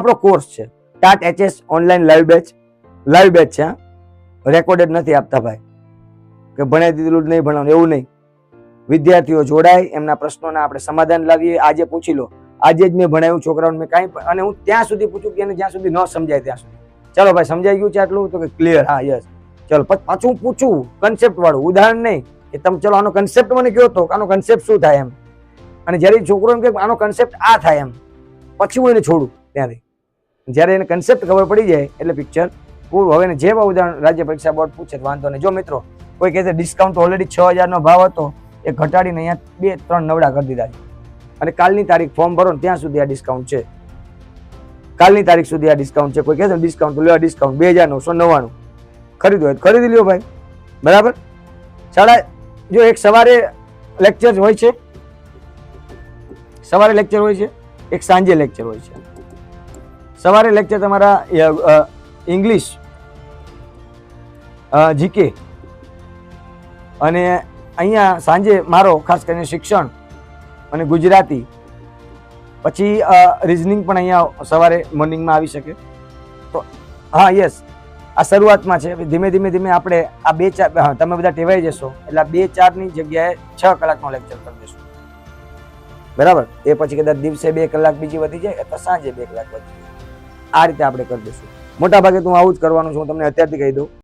આપણો કોર્સ છે TAT HS online live batch છે, રેકોર્ડેડ નથી આપતા ભાઈ, કે ભણાવી દીધેલું નહીં ભણાવવાનું એવું નહીં. વિદ્યાર્થીઓ જોડાય, એમના પ્રશ્નોના આપણે સમાધાન લાવીએ. આજે પૂછી લો, આજે જ મેં ભણાવ્યું છોકરાઓને, મેં કાંઈ, અને હું ત્યાં સુધી પૂછું કે એને જ્યાં સુધી ન સમજાય ત્યાં સુધી. ચલો ભાઈ સમજાઈ ગયું છે આટલું, તો કે ક્લિયર, હા યસ. ચલો પાછું પૂછું કન્સેપ્ટ વાળું, ઉદાહરણ નહીં કે તમે ચલો આનો કન્સેપ્ટ મને કહો તો આનો કન્સેપ્ટ શું થાય એમ, અને જ્યારે છોકરો એમ કે આનો કન્સેપ્ટ આ થાય એમ, પછી હું એને છોડું ત્યાંથી. જ્યારે એને કન્સેપ્ટ ખબર પડી જાય એટલે પિક્ચર પૂરું. હવે જેવા ઉદાહરણ રાજ્ય પરીક્ષા બોર્ડ પૂછે વાંધો નહીં. જો મિત્રો કોઈ કહે છે ડિસ્કાઉન્ટ ઓલરેડી 6000 ભાવ હતો, એ ઘટાડીને અહીંયા 2-3 નવડા કરી દીધા છે, અને કાલની તારીખ ફોર્મ ભરો ને ત્યાં સુધી આ ડિસ્કાઉન્ટ છે, કાલની તારીખ સુધી આ ડિસ્કાઉન્ટ છે. કોઈ કહે છે ડિસ્કાઉન્ટ તો લેવા, ડિસ્કાઉન્ટ 2999 ખરીદવું હોય તો ખરીદી લ્યો ભાઈ, બરાબર. જો એક સવારે લેક્ચર હોય છે, સવારે લેક્ચર હોય છે, એક સાંજે લેક્ચર હોય છે. સવારે લેક્ચર તમારા ઇંગ્લિશ, જીકે, અને અહીંયા સાંજે મારો ખાસ કરીને શિક્ષણ અને ગુજરાતી, પછી રિઝનિંગ પણ અહીંયા સવારે મોર્નિંગમાં આવી શકે. તો હા યસ, આ શરૂઆતમાં છે. ધીમે ધીમે આપણે આ 2-4 તમે બધા ટેવાઈ જશો એટલે 2-4ની જગ્યાએ 6 કલાકનો લેક્ચર કરી દઈશું, બરાબર. એ પછી કદાચ દિવસે 2 કલાક બીજી વધી જાય અથવા સાંજે 2 કલાક વધી જાય, આ રીતે આપણે કરી દઈશું. મોટા ભાગે તો હું આવું જ કરવાનું છું, હું તમને અત્યારથી કહી દઉં.